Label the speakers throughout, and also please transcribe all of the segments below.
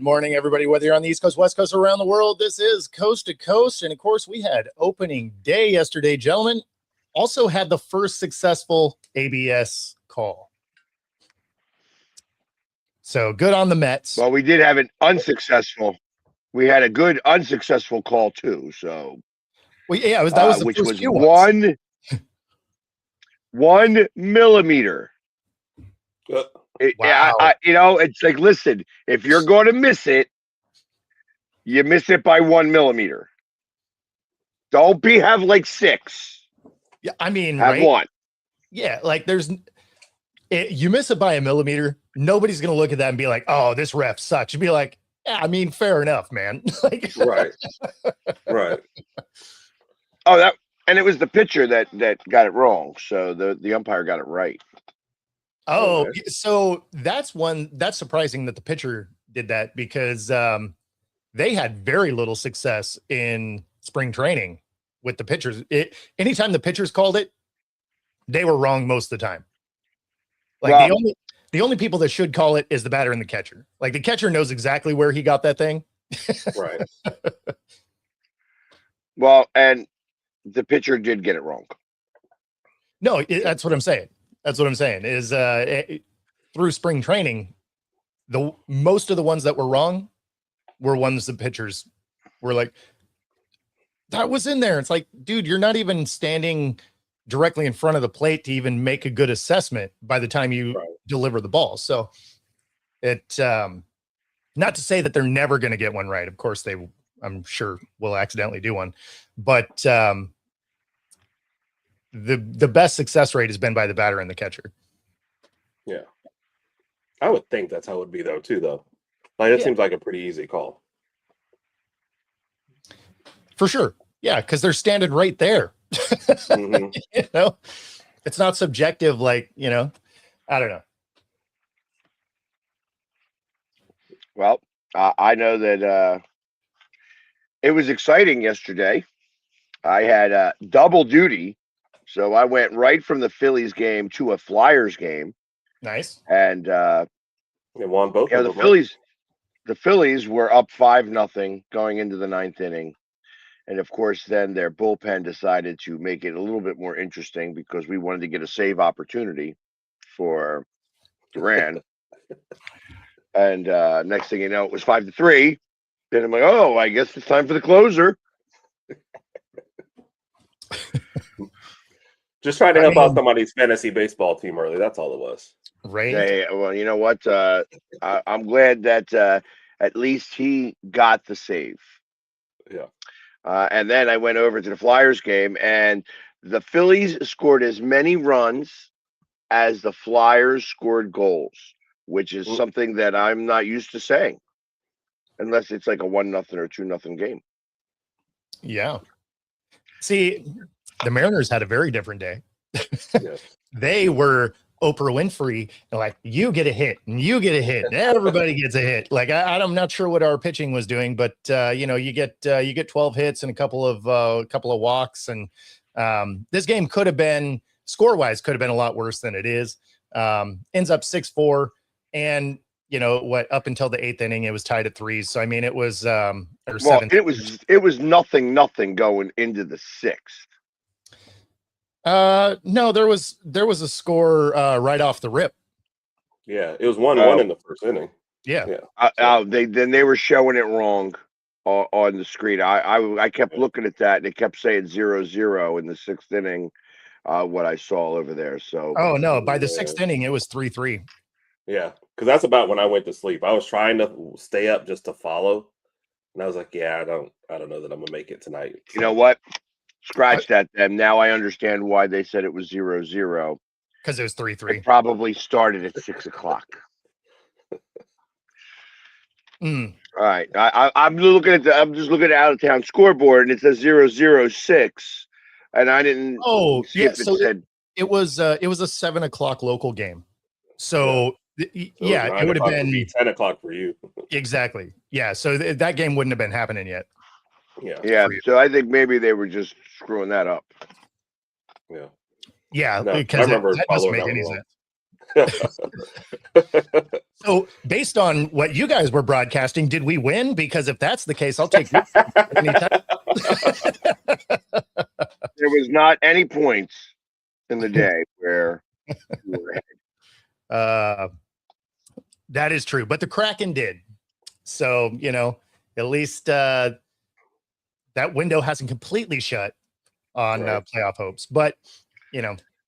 Speaker 1: Good morning, everybody, whether you're on the East Coast, West Coast, or around the world. This is Coast to Coast. And of course, we had opening day yesterday, gentlemen. Also had the first successful ABS call. So good on the Mets.
Speaker 2: Well, we did have an unsuccessful. We had a good unsuccessful call too. So,
Speaker 1: well, yeah, that was the
Speaker 2: which
Speaker 1: first
Speaker 2: was
Speaker 1: few ones.
Speaker 2: 1 millimeter.
Speaker 1: Wow.
Speaker 2: It's like, listen, if you're going to miss it, you miss it by 1 millimeter. Don't have like 6.
Speaker 1: Yeah, I mean,
Speaker 2: have
Speaker 1: right?
Speaker 2: 1.
Speaker 1: Yeah, like you miss it by 1 millimeter. Nobody's gonna look at that and be like, "Oh, this ref sucks." You'd be like, "Yeah, I mean, fair enough, man." Like,
Speaker 3: right.
Speaker 2: Oh, and it was the pitcher that got it wrong. So the umpire got it right.
Speaker 1: Oh, okay. So that's surprising that the pitcher did that because they had very little success in spring training with the pitchers. Anytime the pitchers called it, they were wrong most of the time. Like the only people that should call it is the batter and the catcher. Like the catcher knows exactly where he got that thing.
Speaker 3: Right.
Speaker 2: Well, and the pitcher did get it wrong.
Speaker 1: No, that's what I'm saying. That's what I'm saying is through spring training, most of the ones that were wrong were ones the pitchers were like, that was in there. It's like, dude, you're not even standing directly in front of the plate to even make a good assessment by the time you deliver the ball. So not to say that they're never going to get one right. Of course I'm sure will accidentally do one, but the best success rate has been by the batter and the catcher.
Speaker 3: Yeah. I would think that's how it would be though, too, though. Like it seems like a pretty easy call.
Speaker 1: For sure. Yeah, because they're standing right there.
Speaker 3: Mm-hmm.
Speaker 1: It's not subjective, like, I don't know.
Speaker 2: Well, I know that it was exciting yesterday. I had double duty, so I went right from the Phillies game to a Flyers game.
Speaker 1: Nice.
Speaker 2: And
Speaker 3: they won both.
Speaker 2: The Phillies were up 5-0 going into the 9th inning. And of course, then their bullpen decided to make it a little bit more interesting because we wanted to get a save opportunity for Duran. And next thing you know, it was 5-3. Then I'm like, oh, I guess it's time for the closer.
Speaker 3: Just trying to help out somebody's fantasy baseball team early. That's all it was.
Speaker 1: Right.
Speaker 2: Hey, well, you know what? I'm glad that at least he got the save.
Speaker 3: Yeah.
Speaker 2: And then I went over to the Flyers game, and the Phillies scored as many runs as the Flyers scored goals, which is something that I'm not used to saying, unless it's like a 1-0 or 2-0 game.
Speaker 1: Yeah. See, the Mariners had a very different day.
Speaker 3: Yes.
Speaker 1: They were Oprah Winfrey, and like, you get a hit and you get a hit and everybody gets a hit. Like I'm not sure what our pitching was doing, but you get 12 hits and a couple of walks, and this game could have been score-wise could have been a lot worse than it is. Ends up 6-4, and up until the 8th inning it was tied at 3. So I mean it was
Speaker 2: it was 0-0 going into the 6th.
Speaker 1: No, there was a score right off the rip.
Speaker 3: Yeah, it was 1-1 in the first inning.
Speaker 1: Yeah.
Speaker 2: They were showing it wrong on the screen. I kept looking at that, and it kept saying 0-0 in the 6th inning. What I saw over there. So
Speaker 1: no, by the 6th inning it was 3-3.
Speaker 3: Yeah, because that's about when I went to sleep. I was trying to stay up just to follow, and I was like, yeah, I don't know that I'm gonna make it tonight.
Speaker 2: You know what? Scratch that. And now I understand why they said it was 0-0.
Speaker 1: Because it was 3-3.
Speaker 2: It probably started at 6 o'clock.
Speaker 1: All
Speaker 2: right. I'm just looking at out of town scoreboard, and it says 0-0-6. And I didn't.
Speaker 1: Oh, yeah. So it was a 7 o'clock local game. So it would have been
Speaker 3: 10 o'clock for you.
Speaker 1: Exactly. Yeah. So that game wouldn't have been happening yet.
Speaker 2: Yeah. So I think maybe they were just screwing that up.
Speaker 3: Yeah.
Speaker 1: Yeah.
Speaker 3: No,
Speaker 1: because
Speaker 3: that
Speaker 1: doesn't make any sense. So, based on what you guys were broadcasting, did we win? Because if that's the case, I'll take this anytime.
Speaker 2: There was not any points in the day where you were ahead.
Speaker 1: That is true, but the Kraken did. So, at least that window hasn't completely shut on
Speaker 3: Right.
Speaker 1: playoff hopes. But,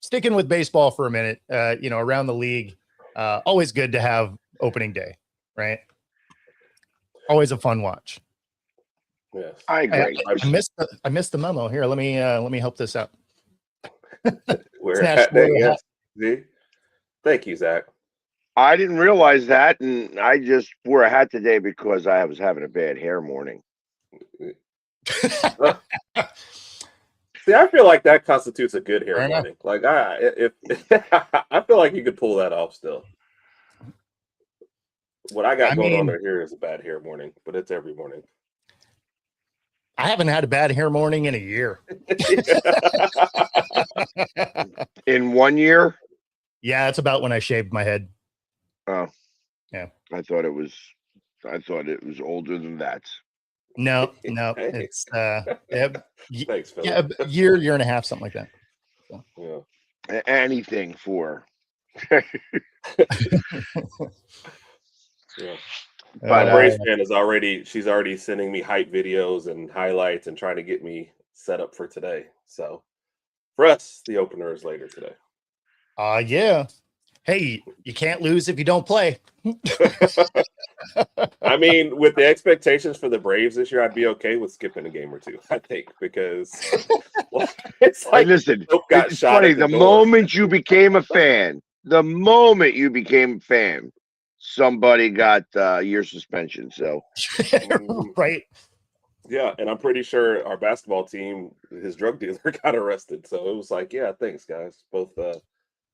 Speaker 1: sticking with baseball for a minute, around the league, always good to have opening day, right? Always a fun watch.
Speaker 3: Yes.
Speaker 2: I agree.
Speaker 1: I missed the memo here. Let me help this out.
Speaker 3: We're
Speaker 1: Snatch
Speaker 3: at that,
Speaker 1: Florida
Speaker 3: yes. See? Thank you, Zach.
Speaker 2: I didn't realize that, and I just wore a hat today because I was having a bad hair morning.
Speaker 3: See, I feel like that constitutes a good hair
Speaker 1: Fair enough.
Speaker 3: morning. Like if I feel like you could pull that off still. What I got going on right here is a bad hair morning, but it's every morning.
Speaker 1: I haven't had a bad hair morning in a year.
Speaker 2: In 1 year?
Speaker 1: Yeah, it's about when I shaved my head.
Speaker 2: Oh,
Speaker 1: yeah.
Speaker 2: I thought it was older than that.
Speaker 1: No, it's
Speaker 3: Thanks, Phil.
Speaker 1: yeah, a year and a half, something like that. So.
Speaker 3: Yeah.
Speaker 2: Anything for.
Speaker 3: Yeah.
Speaker 2: But
Speaker 3: My Braves fan she's already sending me hype videos and highlights and trying to get me set up for today. So for us, the opener is later today.
Speaker 1: Yeah. Hey, you can't lose if you don't play.
Speaker 3: I mean, with the expectations for the Braves this year, I'd be okay with skipping a game or two, I think, because it's like
Speaker 2: listen,
Speaker 3: Hope got
Speaker 2: it's
Speaker 3: shot
Speaker 2: funny.
Speaker 3: at the door.
Speaker 2: Moment you became a fan, somebody got a year suspension. So
Speaker 1: right.
Speaker 3: Yeah, and I'm pretty sure our basketball team, his drug dealer, got arrested. So it was like, yeah, thanks, guys. Both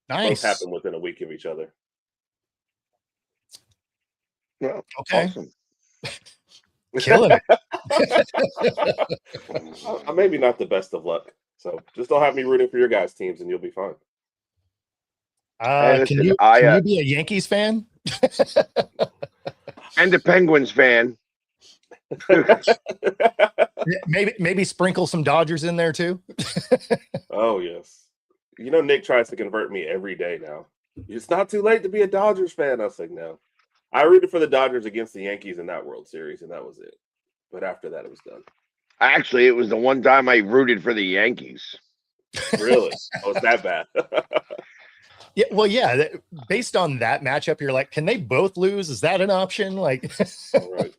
Speaker 1: nice.
Speaker 3: happened within a week of each other.
Speaker 2: well,
Speaker 1: Okay.
Speaker 2: awesome.
Speaker 1: Killing it.
Speaker 3: I'm maybe not the best of luck. So just don't have me rooting for your guys' teams and you'll be fine.
Speaker 2: Hey,
Speaker 1: Can
Speaker 2: listen,
Speaker 1: you be a Yankees fan?
Speaker 2: And a Penguins fan.
Speaker 1: maybe sprinkle some Dodgers in there too.
Speaker 3: Oh, yes. Nick tries to convert me every day now. It's not too late to be a Dodgers fan. I was like, no. I rooted for the Dodgers against the Yankees in that World Series, and that was it. But after that, it was done.
Speaker 2: Actually, it was the one time I rooted for the Yankees.
Speaker 3: Really? Oh, it's that bad.
Speaker 1: Yeah, well, yeah. Based on that matchup, you're like, can they both lose? Is that an option? Like,
Speaker 3: right.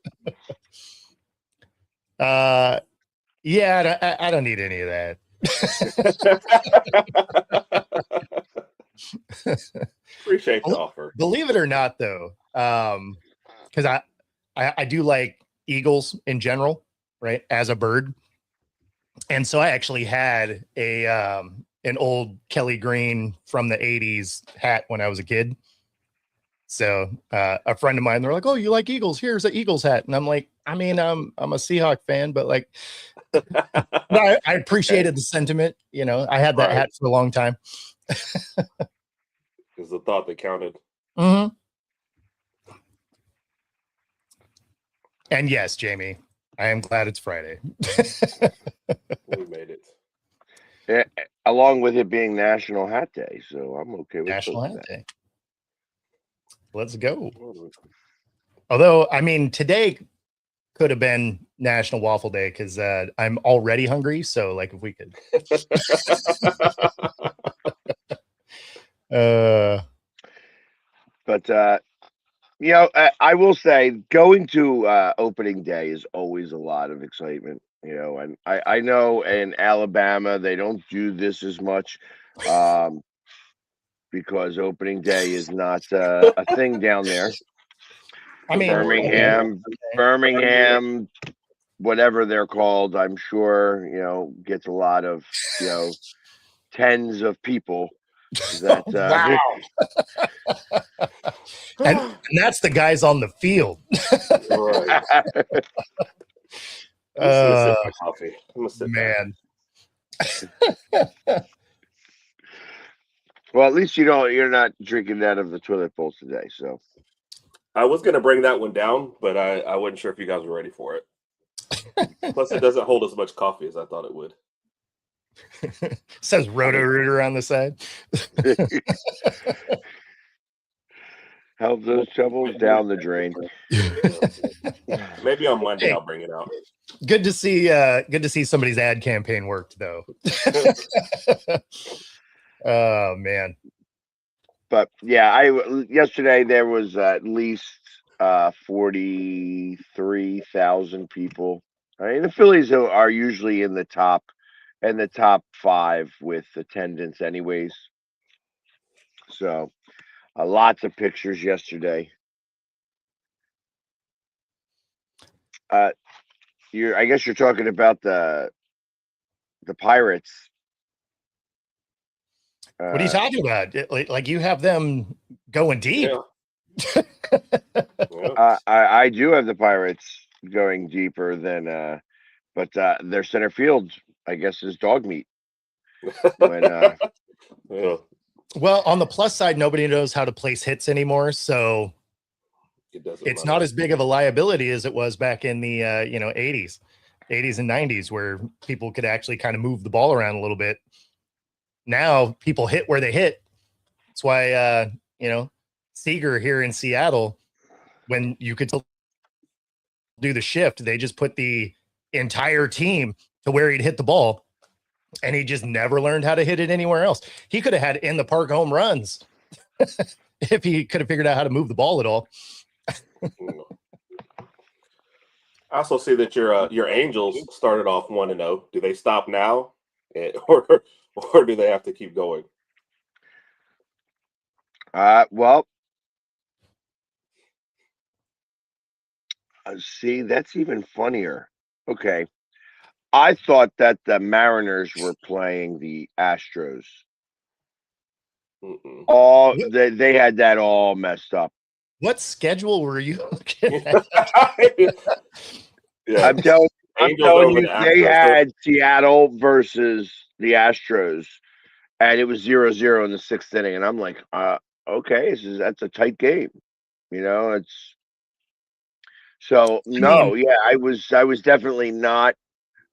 Speaker 1: Yeah, I don't need any of that.
Speaker 3: Appreciate the offer.
Speaker 1: Believe it or not, though, because I do like eagles in general, right? As a bird, and so I actually had an old Kelly Green from the '80s hat when I was a kid. So a friend of mine, they're like, "Oh, you like Eagles? Here's an Eagles hat," and I'm like, I mean, I'm a Seahawk fan, but like, I appreciated the sentiment. I had that hat for a long time.
Speaker 3: It's the thought that counted.
Speaker 1: Mm-hmm. And yes, Jamie, I am glad it's Friday.
Speaker 3: We made it.
Speaker 2: Yeah, along with it being National Hat Day, so I'm okay with
Speaker 1: National Hat Day. Let's go.
Speaker 3: Mm-hmm.
Speaker 1: Although, I mean, today could have been National Waffle Day because I'm already hungry. So, like, if we could.
Speaker 2: But I will say going to opening day is always a lot of excitement, and I know in Alabama they don't do this as much because opening day is not a thing down there.
Speaker 1: I mean,
Speaker 2: Birmingham, whatever they're called, I'm sure, gets a lot of, tens of people that
Speaker 1: wow. and that's the guys on the field.
Speaker 3: Right. Man.
Speaker 2: Well, at least you're not drinking out of the toilet bowl today. So
Speaker 3: I was gonna bring that one down, but I wasn't sure if you guys were ready for it. Plus, it doesn't hold as much coffee as I thought it would.
Speaker 1: Says Roto-Rooter on the side.
Speaker 2: help those troubles down the drain.
Speaker 3: Maybe on Monday I'll bring it out.
Speaker 1: Good to see somebody's ad campaign worked though. Oh man.
Speaker 2: But yeah, yesterday there was at least 43,000 people. I mean, the Phillies are usually in the top 5 with attendance, anyways. So, lots of pictures yesterday. I guess you're talking about the Pirates.
Speaker 1: What are you talking about? Like you have them going deep.
Speaker 3: Yeah. Yeah.
Speaker 2: I do have the Pirates going deeper than, but their center field, I guess, is dog meat. When,
Speaker 3: Yeah.
Speaker 1: Well, on the plus side, nobody knows how to place hits anymore, so
Speaker 3: It's
Speaker 1: it's not as big of a liability as it was back in the 80s and 90s, where people could actually kind of move the ball around a little bit. Now people hit where they hit. That's why Seager here in Seattle, when you could do the shift, they just put the entire team to where he'd hit the ball, and he just never learned how to hit it anywhere else. He could have had in the park home runs if he could have figured out how to move the ball at all.
Speaker 3: I also see that your Angels started off 1-0. Do they stop now, or do they have to keep going?
Speaker 2: well, see, that's even funnier. Okay. I thought that the Mariners were playing the Astros.
Speaker 3: Mm-mm.
Speaker 2: They had that all messed up.
Speaker 1: What schedule were you looking at?
Speaker 3: Yeah,
Speaker 2: I'm telling
Speaker 3: Angels
Speaker 2: you,
Speaker 3: over the
Speaker 2: they
Speaker 3: Astros.
Speaker 2: had Seattle versus the Astros, and it was 0-0 in the 6th inning. And I'm like, okay, that's a tight game. It's so no, yeah, I was definitely not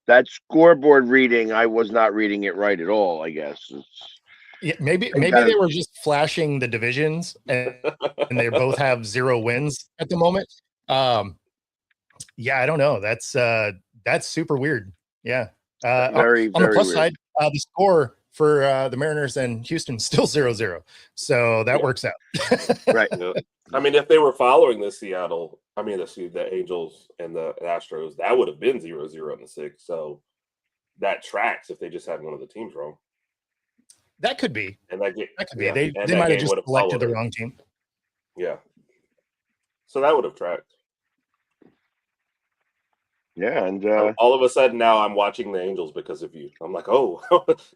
Speaker 2: that scoreboard reading. I was not reading it right at all, I guess.
Speaker 1: Yeah, maybe they were just flashing the divisions, and they both have 0 wins at the moment. Yeah, I don't know. That's super weird. Yeah.
Speaker 2: Very,
Speaker 1: on the
Speaker 2: very
Speaker 1: plus
Speaker 2: weird.
Speaker 1: side, the score for the Mariners and Houston still 0-0. So that works out.
Speaker 2: Right.
Speaker 3: Yeah. I mean, if they were following the Angels and the Astros, that would have been 0-0 in the 6th. So that tracks if they just had one of the teams wrong.
Speaker 1: That could be.
Speaker 3: And that
Speaker 1: could be.
Speaker 3: yeah,
Speaker 1: They
Speaker 3: and
Speaker 1: might have
Speaker 3: game
Speaker 1: just
Speaker 3: would have
Speaker 1: selected the
Speaker 3: followed it.
Speaker 1: wrong team.
Speaker 3: Yeah. So that would have tracked.
Speaker 2: Yeah, and
Speaker 3: All of a sudden now I'm watching the Angels because of you. I'm like, oh,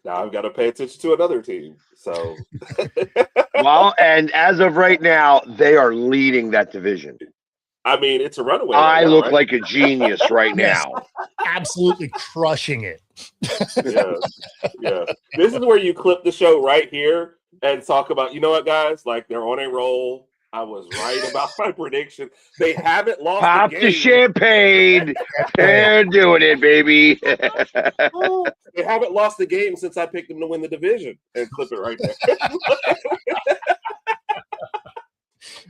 Speaker 3: now I've got to pay attention to another team. So
Speaker 2: well, and as of right now, they are leading that division.
Speaker 3: I mean, it's a runaway.
Speaker 2: I
Speaker 3: right now,
Speaker 2: look
Speaker 3: right?
Speaker 2: like a genius right
Speaker 1: Yes.
Speaker 2: now.
Speaker 1: Absolutely crushing it.
Speaker 3: Yeah. This is where you clip the show right here and talk about, you know what, guys? Like, they're on a roll. I was right about my prediction. They haven't lost
Speaker 2: Pop
Speaker 3: the
Speaker 2: the
Speaker 3: game.
Speaker 2: champagne. They're doing it, baby.
Speaker 3: They haven't lost the game since I picked them to win the division. And clip it right there.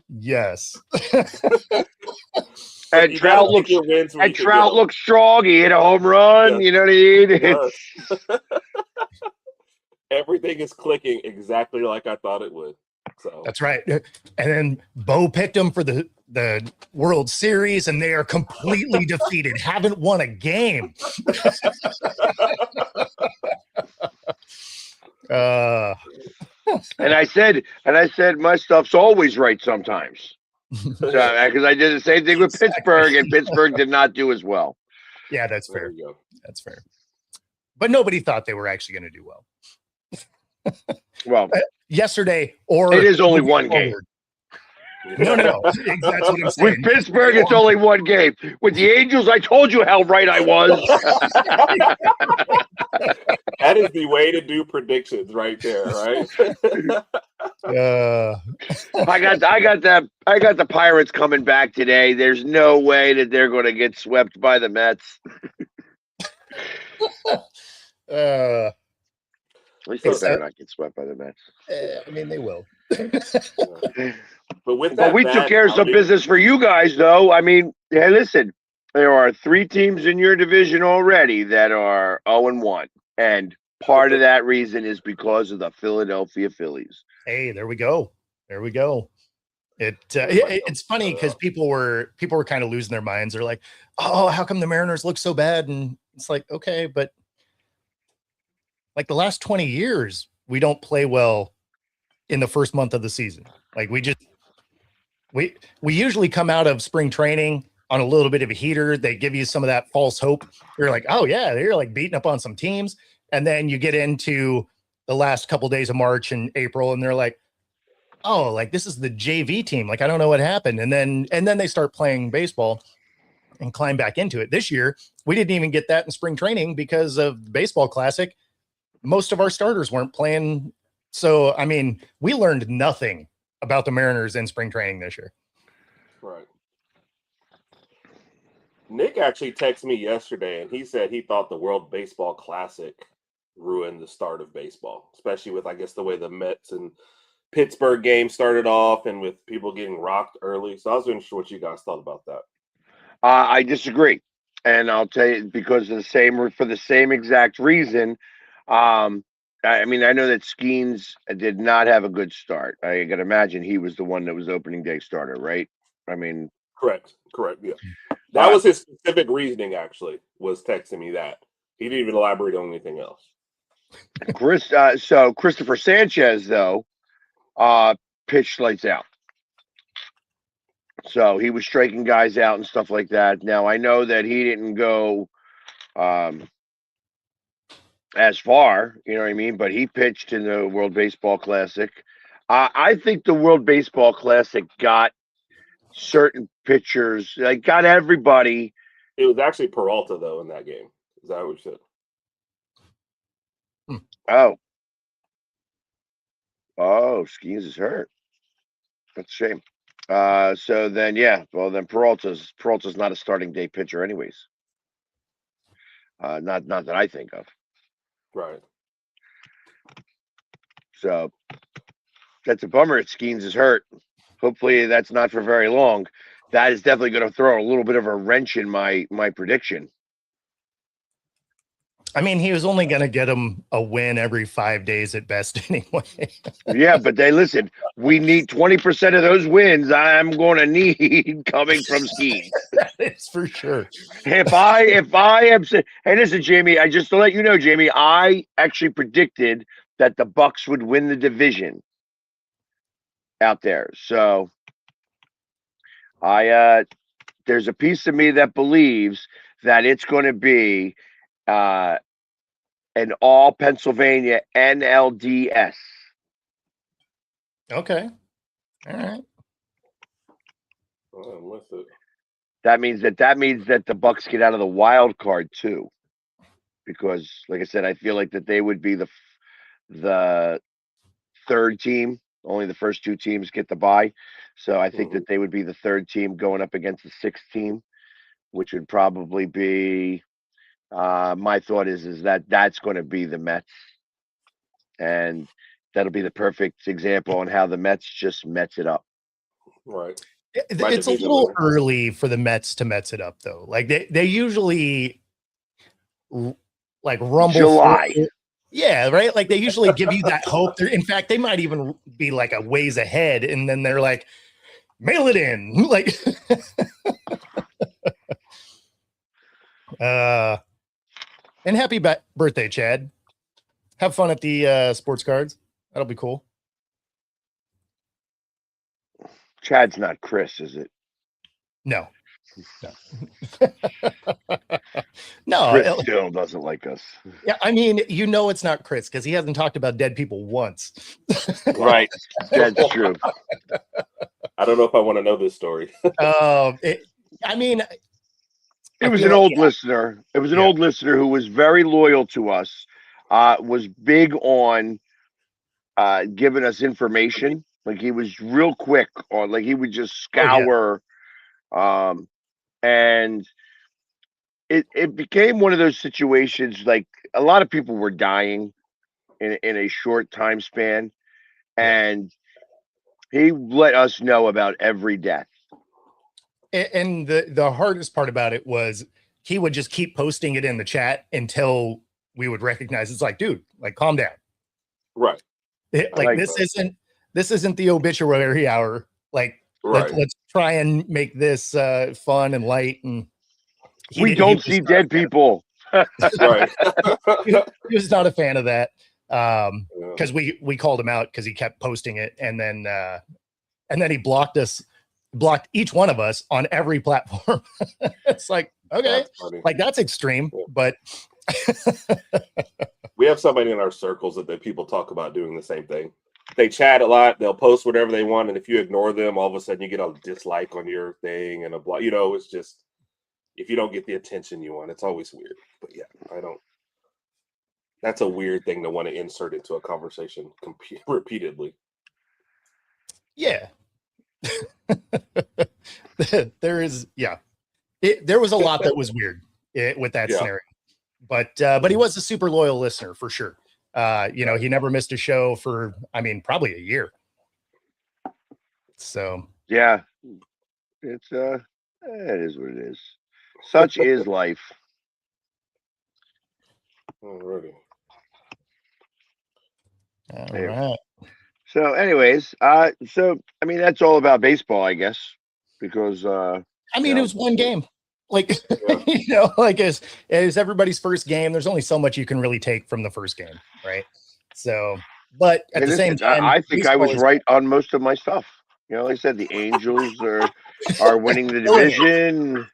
Speaker 1: Yes.
Speaker 2: And
Speaker 3: You
Speaker 2: Trout
Speaker 3: gotta
Speaker 2: looks
Speaker 3: pick your wins where you
Speaker 2: and
Speaker 3: can
Speaker 2: Trout
Speaker 3: go.
Speaker 2: looks strong. He hit a home run.
Speaker 3: Yeah.
Speaker 2: You know what I mean?
Speaker 3: Yes. Everything is clicking exactly like I thought it would. So
Speaker 1: That's right. And then Bo picked them for the World Series, and they are completely defeated. Haven't won a game.
Speaker 2: And I said my stuff's always right sometimes. Because I did the same thing with Pittsburgh, and Pittsburgh did not do as well.
Speaker 1: Yeah, that's
Speaker 3: there
Speaker 1: fair.
Speaker 3: you go.
Speaker 1: That's fair. But nobody thought they were actually going to do well
Speaker 2: Well,
Speaker 1: yesterday. Or
Speaker 2: it is only
Speaker 1: moving
Speaker 2: one game.
Speaker 1: forward. No. That's what I'm
Speaker 2: With
Speaker 1: saying.
Speaker 2: Pittsburgh, it's only one game. With the Angels, I told you how right I was.
Speaker 3: That is the way to do predictions right there, right?
Speaker 2: I got the Pirates coming back today. There's no way that they're going to get swept by the Mets.
Speaker 1: uh,
Speaker 2: At least they
Speaker 1: It's,
Speaker 2: better not get swept by the Mets.
Speaker 1: I mean, they will.
Speaker 3: But with that,
Speaker 2: But we took care of some business for you guys, though. I mean, hey, listen, there are 3 teams in your division already that are 0-1, and part of that reason is because of the Philadelphia Phillies.
Speaker 1: Hey, there we go. There we go. It's funny because people were kind of losing their minds. They're like, "Oh, how come the Mariners look so bad?" And it's like, okay, but like the last 20 years, we don't play well in the first month of the season. Like we usually come out of spring training on a little bit of a heater. They give you some of that false hope. You're like, oh yeah, they're like beating up on some teams. And then you get into the last couple days of March and April, and they're like, oh, like this is the JV team. Like, I don't know what happened. And then they start playing baseball and climb back into it. This year, we didn't even get that in spring training because of the baseball classic. Most of our starters weren't playing. So, I mean, we learned nothing about the Mariners in spring training this year.
Speaker 3: Right. Nick actually texted me yesterday, and he said he thought the World Baseball Classic ruined the start of baseball, especially with, I guess, the way the Mets and Pittsburgh game started off and with people getting rocked early. So I was interested what you guys thought about that.
Speaker 2: I disagree. And I'll tell you, because of for the same exact reason. I mean, I know that Skeens did not have a good start. I can imagine he was the one that was opening day starter, right? I mean,
Speaker 3: correct. Yeah. That was his specific reasoning, actually, was texting me that. He didn't even elaborate on anything else.
Speaker 2: So Christopher Sanchez, though, pitched lights out. So he was striking guys out and stuff like that. Now, I know that he didn't go as far, you know what I mean? But he pitched in the World Baseball Classic. I think the World Baseball Classic got certain pitchers, like got everybody.
Speaker 3: It was actually Peralta, though, in that game. Is that what you said?
Speaker 2: Oh, Skeens is hurt. That's a shame. So then, yeah, well then Peralta's not a starting day pitcher anyways. Not that I think of.
Speaker 3: Right.
Speaker 2: So that's a bummer. Skeens is hurt. Hopefully that's not for very long. That is definitely going to throw a little bit of a wrench in my prediction.
Speaker 1: I mean, he was only going to get him a win every 5 days at best anyway.
Speaker 2: Yeah, but listen, we need 20% of those wins I'm going to need coming from Skeens.
Speaker 1: That is for sure.
Speaker 2: If I am, hey, listen, Jamie, just to let you know, Jamie, I actually predicted that the Bucks would win the division out there. So there's a piece of me that believes that it's going to be an all Pennsylvania NLDS.
Speaker 1: Okay. All right.
Speaker 3: I'm with it.
Speaker 2: That means that the Bucks get out of the wild card too, because, like I said, I feel like that they would be the third team. Only the first 2 teams get the bye, so I think that they would be the third team going up against the 6th team, which would probably be. My thought is that that's going to be the Mets, and that'll be the perfect example on how the Mets just Mets it up.
Speaker 3: Right.
Speaker 1: It's a little early for the Mets to Mets it up, though. Like they usually like rumble
Speaker 2: July.
Speaker 1: Through. Yeah, right. Like they usually give you that hope. In fact, they might even be like a ways ahead, and then they're like, mail it in. Like, and happy birthday, Chad. Have fun at the sports cards. That'll be cool.
Speaker 2: Chad's not Chris, is it?
Speaker 1: No. No.
Speaker 2: Chris still doesn't like us.
Speaker 1: Yeah, I mean, it's not Chris because he hasn't talked about dead people once.
Speaker 2: Right. That's true.
Speaker 3: I don't know if I want to know this story.
Speaker 2: It was an old listener. It was an old listener who was very loyal to us. was big on giving us information. Like he was real quick on, like he would just
Speaker 1: Oh, yeah.
Speaker 2: scour, and it became one of those situations. Like a lot of people were dying in a short time span,
Speaker 1: Yeah.
Speaker 2: and he let us know about every death.
Speaker 1: And the hardest part about it was he would just keep posting it in the chat until we would recognize it's like, dude, like calm down.
Speaker 3: Right.
Speaker 2: like
Speaker 1: This isn't the obituary hour. Like
Speaker 3: Right.
Speaker 1: let's try and make this fun and light. And
Speaker 2: We don't see dead people.
Speaker 3: Right.
Speaker 1: He was not a fan of that.
Speaker 3: Yeah.
Speaker 1: Because we called him out because he kept posting it, and then he blocked each one of us on every platform. It's like, okay,
Speaker 3: That's funny.
Speaker 1: like that's extreme, but
Speaker 3: We have somebody in our circles that people talk about doing the same thing. They chat a lot. They'll post whatever they want, and if you ignore them, all of a sudden you get a dislike on your thing and a block. It's just, if you don't get the attention you want, it's always weird. But yeah, I don't. That's a weird thing to want to insert into a conversation repeatedly.
Speaker 1: yeah. There is, yeah. There was a lot that was weird with that scenario, but he was a super loyal listener for sure. He never missed a show for, probably a year. So
Speaker 2: Yeah, it's it is what it is. Such is life.
Speaker 3: Alrighty.
Speaker 1: all
Speaker 2: There.
Speaker 1: right.
Speaker 2: So, anyways, that's all about baseball, I guess, because
Speaker 1: It was one game. Like, like as everybody's first game, there's only so much you can really take from the first game, right? So, but at the same time,
Speaker 2: I think I was right on most of my stuff. Like I said, the Angels are winning the division.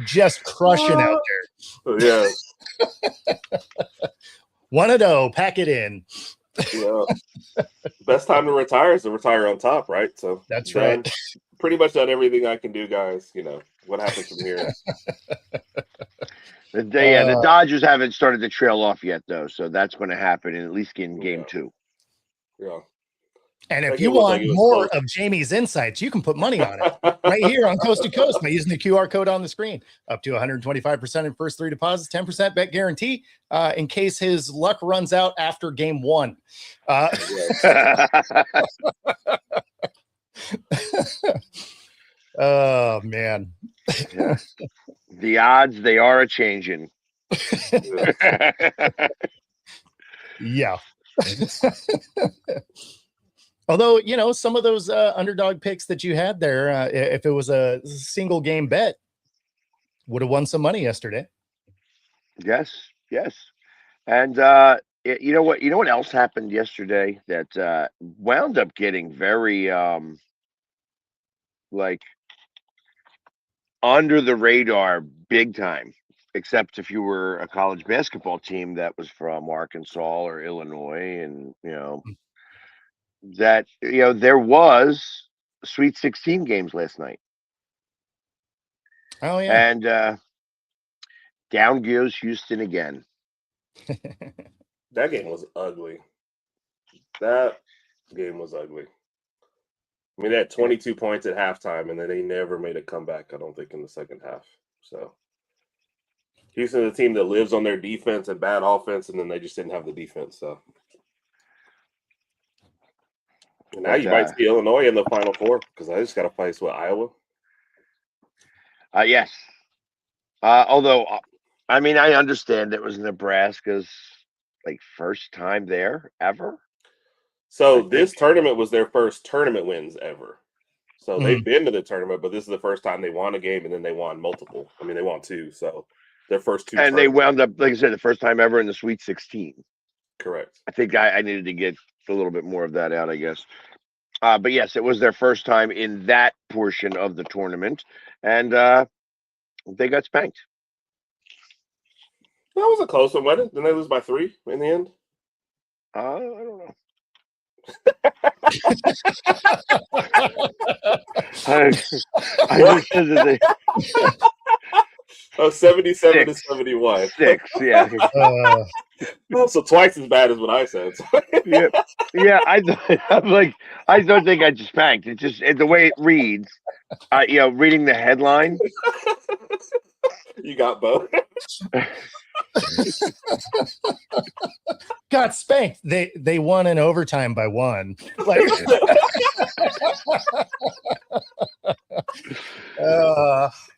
Speaker 1: Just crushing out there.
Speaker 3: Yeah.
Speaker 1: 1-0, pack it in.
Speaker 3: Yeah. Best time to retire is to retire on top, right? So
Speaker 1: that's right.
Speaker 3: Pretty much done everything I can do, guys. What happens from here?
Speaker 2: The Dodgers haven't started to trail off yet, though, so that's going to happen at least in game 2.
Speaker 3: Yeah.
Speaker 1: And if you want more of Jamie's insights, you can put money on it right here on Coast to Coast by using the QR code on the screen. Up to 125% in first 3 deposits, 10% bet guarantee in case his luck runs out after game 1. Oh, man.
Speaker 2: Yeah. The odds, they are a changing.
Speaker 1: Yeah. Although, some of those underdog picks that you had there, if it was a single game bet, would have won some money yesterday.
Speaker 2: Yes. And you know what else happened yesterday that wound up getting very under the radar big time, except if you were a college basketball team that was from Arkansas or Illinois, and that there was Sweet 16 games last night.
Speaker 1: Oh yeah.
Speaker 2: And down goes Houston again.
Speaker 3: That game was ugly. They had 22 points at halftime, and then they never made a comeback, I don't think, in the second half. So Houston is a team that lives on their defense and bad offense, and then they just didn't have the defense. So and now you might see Illinois in the Final Four, because I just got to face Iowa.
Speaker 2: Yes. Although, I understand it was Nebraska's first time there ever.
Speaker 3: So this tournament was their first tournament wins ever. So they've been to the tournament, but this is the first time they won a game, and then they won multiple. They won 2. So their first 2.
Speaker 2: And they wound up, like I said, the first time ever in the Sweet 16.
Speaker 3: Correct.
Speaker 2: I think I needed to get a little bit more of that out, I guess. But yes, it was their first time in that portion of the tournament, and they got spanked.
Speaker 3: That was a close one, wasn't it? Didn't they lose by 3 in the end?
Speaker 2: I don't know. I just said that
Speaker 3: Oh, 77 to
Speaker 2: 6.
Speaker 3: 71.
Speaker 2: 6, yeah.
Speaker 3: Oh, so twice as bad as what I said.
Speaker 2: Yeah, yeah. I'm like, I don't think I just spanked. It's just the way it reads. Reading the headline.
Speaker 3: You got both.
Speaker 1: Got spanked. They won in overtime by 1. Like,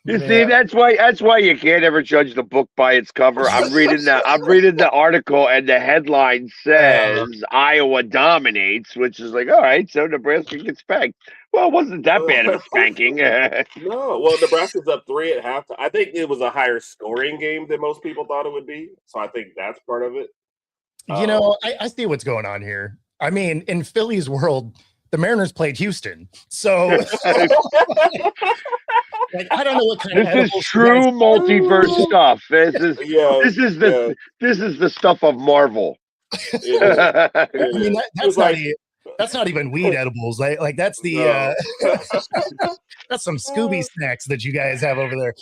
Speaker 2: You see, that's why you can't ever judge the book by its cover. I'm reading the article, and the headline says Iowa dominates, which is like, all right, so Nebraska gets spanked. Well, it wasn't that bad of a spanking.
Speaker 3: No, well, Nebraska's up 3 at halftime. I think it was a higher scoring game than most people thought it would be. So I think that's part of it.
Speaker 1: I see what's going on here. I mean, in Philly's world, the Mariners played Houston, so like, I don't know what kind of
Speaker 2: this is true multiverse stuff. This is the stuff of Marvel.
Speaker 1: I mean, that's not even weed edibles. Like that's the that's some Scooby snacks that you guys have over there.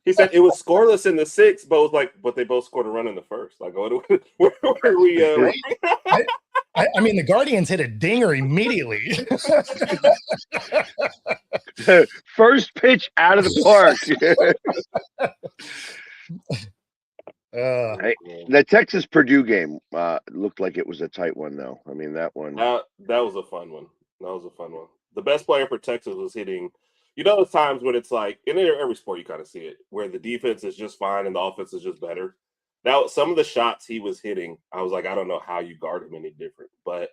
Speaker 3: He said it was scoreless in the 6th, but they both scored a run in the 1st. Like, where are we?
Speaker 1: I mean, the Guardians hit a dinger immediately.
Speaker 2: First pitch out of the park. The Texas Purdue game looked like it was a tight one, though. I mean, that one.
Speaker 3: That was a fun one. The best player for Texas was hitting. You know, those times when it's like in every sport you kind of see it, where the defense is just fine and the offense is just better. Now, some of the shots he was hitting, I was like, I don't know how you guard him any different. But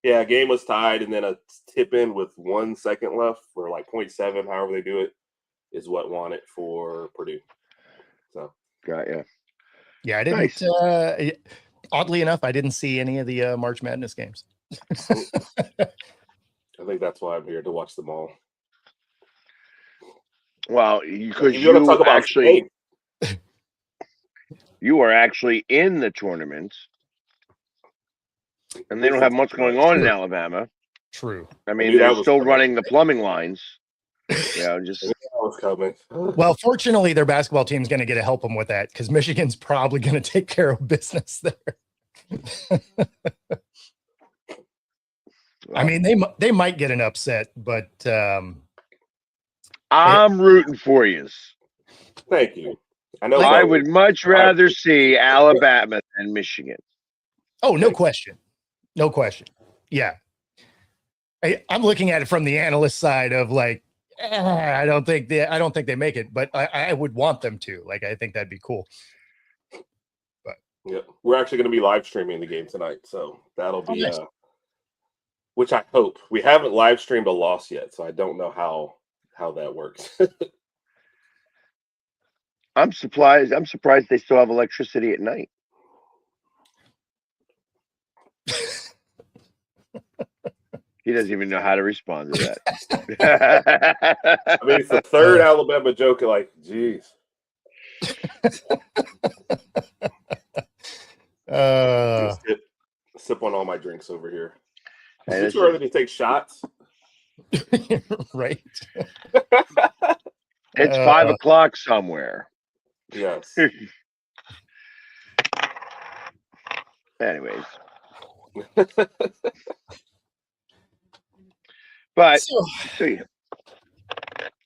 Speaker 3: yeah, game was tied, and then a tip in with 1 second left for like 0.7, however they do it, is what won it for Purdue. So,
Speaker 1: yeah, I didn't. Nice. Oddly enough, I didn't see any of the March Madness games.
Speaker 3: I think that's why I'm here to watch them all.
Speaker 2: Well, because you are actually in the tournament, and they don't have much going on in Alabama.
Speaker 1: True.
Speaker 2: I mean, they're still running the plumbing lines. Yeah, just
Speaker 3: was coming.
Speaker 1: Well, fortunately, their basketball team's going to get to help them with that because Michigan's probably going to take care of business there. I mean, they might get an upset, but
Speaker 2: I'm rooting for you.
Speaker 3: Thank you. I know.
Speaker 2: I would much rather see Alabama than Michigan.
Speaker 1: Oh, no question. No question. Yeah. I'm looking at it from the analyst side of like, I don't think they make it, but I would want them to. Like, I think that'd be cool. But
Speaker 3: yeah, we're actually going to be live streaming the game tonight, so that'll be nice. Which I hope. We haven't live streamed a loss yet, so I don't know how that works.
Speaker 2: I'm surprised they still have electricity at night. He doesn't even know how to respond to
Speaker 3: that. I mean, it's the third Alabama joke. Like, geez. Sip on all my drinks over here. Is it too early to take shots?
Speaker 1: Right.
Speaker 2: It's 5 o'clock somewhere.
Speaker 3: Yes.
Speaker 2: Anyways. But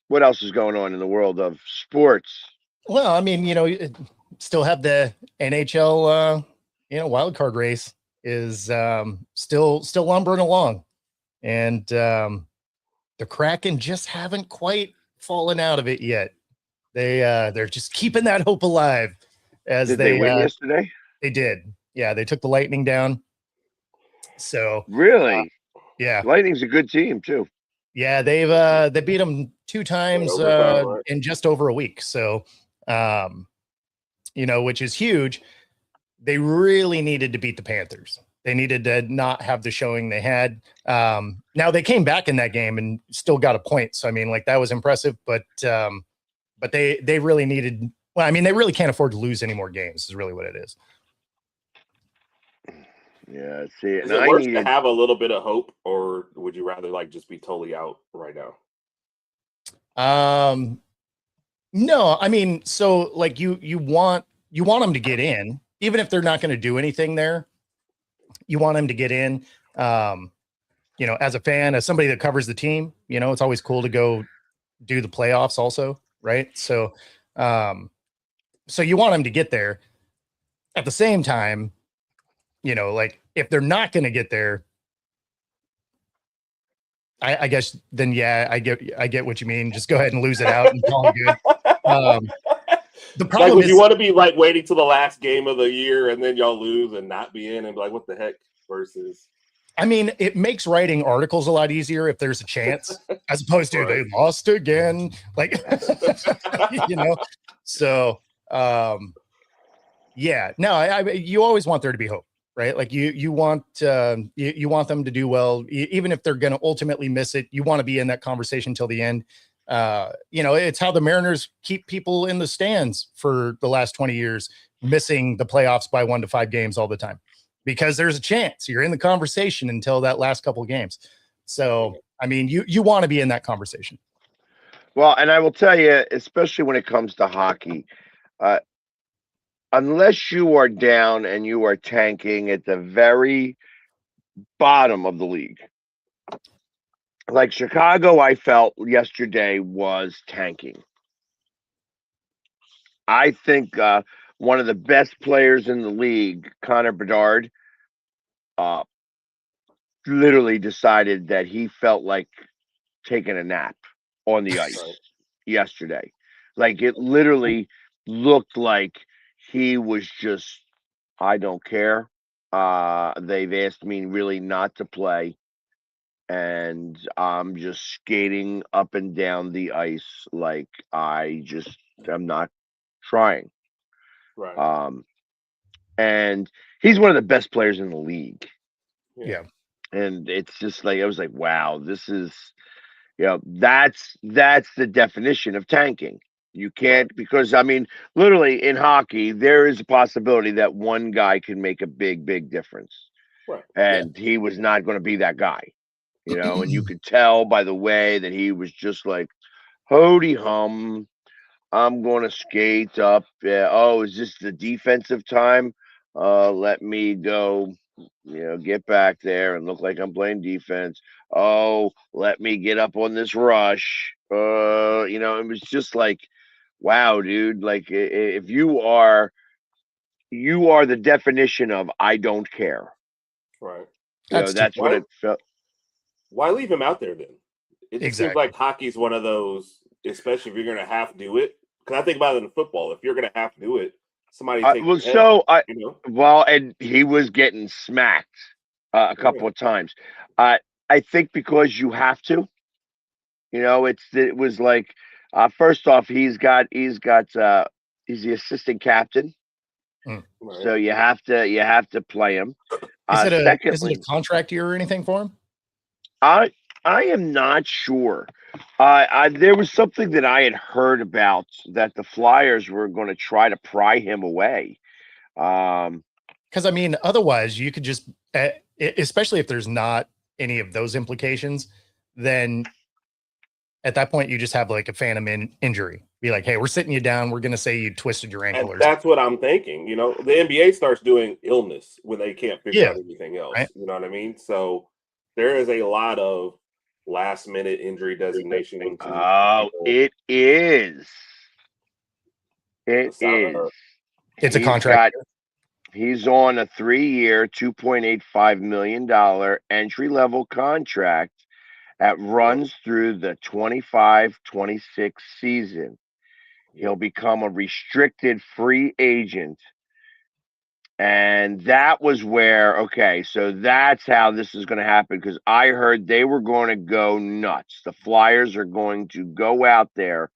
Speaker 2: what else is going on in the world of sports?
Speaker 1: Well, I mean, you still have the NHL, wild card race is still lumbering along, and the Kraken just haven't quite fallen out of it yet. They're just keeping that hope alive.
Speaker 2: Did they win yesterday?
Speaker 1: They did. Yeah, they took the Lightning down. So
Speaker 2: really,
Speaker 1: yeah,
Speaker 2: Lightning's a good team too.
Speaker 1: Yeah, they beat them 2 times in just over a week. So, which is huge. They really needed to beat the Panthers. They needed to not have the showing they had. Now they came back in that game and still got a point. So I mean, like, that was impressive. But they really needed. Well, I mean, they really can't afford to lose any more games. Is really what it is.
Speaker 2: Yeah, see,
Speaker 3: is it worse to have a little bit of hope, or would you rather just be totally out right now?
Speaker 1: No, I mean, so like you want them to get in, even if they're not going to do anything there. You want them to get in. As a fan, as somebody that covers the team, it's always cool to go do the playoffs also, right? So you want them to get there. At the same time, like if they're not going to get there, I guess then I get what you mean. Just go ahead and lose it out and call it good. The problem
Speaker 3: like, would
Speaker 1: is,
Speaker 3: you want to be like waiting till the last game of the year and then y'all lose and not be in and be like, what the heck? Versus,
Speaker 1: I mean, it makes writing articles a lot easier if there's a chance, as opposed to they lost again. Like, So, you always want there to be hope, right? Like you want you want them to do well, even if they're going to ultimately miss it. You want to be in that conversation till the end. It's how the Mariners keep people in the stands for the last 20 years, missing the playoffs by 1 to 5 games all the time, because there's a chance you're in the conversation until that last couple of games. So, I mean, you want to be in that conversation.
Speaker 2: Well, and I will tell you, especially when it comes to hockey, unless you are down and you are tanking at the very bottom of the league, like Chicago, I felt yesterday was tanking. I think one of the best players in the league, Connor Bedard, literally decided that he felt like taking a nap on the ice yesterday. Like it literally looked like he was just, I don't care. They've asked me really not to play, and I'm just skating up and down the ice like I'm not trying.
Speaker 3: right.
Speaker 2: And he's one of the best players in the league.
Speaker 1: Yeah.
Speaker 2: And it's just like, I was like, wow, this is, that's the definition of tanking. You can't, because I mean, literally in hockey, there is a possibility that one guy can make a big, big difference.
Speaker 3: Right.
Speaker 2: And he was not going to be that guy, and you could tell by the way that he was just like, hody hum, I'm going to skate up. Oh, is this the defensive time? Let me go, get back there and look like I'm playing defense. Oh, let me get up on this rush. It was just like, wow, dude. Like if you are the definition of I don't care.
Speaker 3: Right.
Speaker 2: That's what it felt.
Speaker 3: Why leave him out there then? It just seems
Speaker 1: Exactly.
Speaker 3: like hockey's one of those, especially if you're going to have to do it. Because I think about it in football. If you're going to have to do it, somebody takes
Speaker 2: well, and he was getting smacked a couple of times. I think because you have to. It was like, first off, he's the assistant captain, so you have to play him.
Speaker 1: Is it a contract year or anything for him?
Speaker 2: I am not sure. There was something that I had heard about that the Flyers were going to try to pry him away.
Speaker 1: Because I mean, otherwise you could just, especially if there's not any of those implications, then at that point you just have like a phantom injury. Be like, hey, we're sitting you down. We're going to say you twisted your ankle.
Speaker 3: And that's what I'm thinking. The NBA starts doing illness when they can't figure out anything else. Right? You know what I mean? So there is a lot of last minute injury designation.
Speaker 2: Oh, it is. It is.
Speaker 1: It's a contract.
Speaker 2: He's on a 3-year, $2.85 million entry-level contract that runs through the 25-26 season. He'll become a restricted free agent. And that was where, so that's how this is going to happen, because I heard they were going to go nuts. The Flyers are going to go out there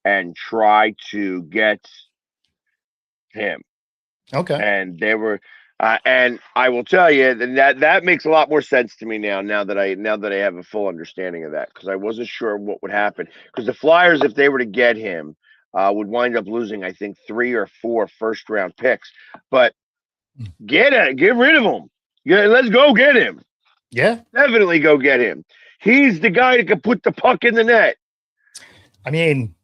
Speaker 2: and try to get him.
Speaker 1: Okay.
Speaker 2: And they were, and I will tell you that makes a lot more sense to me now that I have a full understanding of that, because I wasn't sure what would happen. Because the Flyers, if they were to get him, would wind up losing, I think, 3 or 4 first-round picks. But get rid of him. Let's go get him.
Speaker 1: Yeah,
Speaker 2: definitely go get him. He's the guy that can put the puck in the net.
Speaker 1: I mean,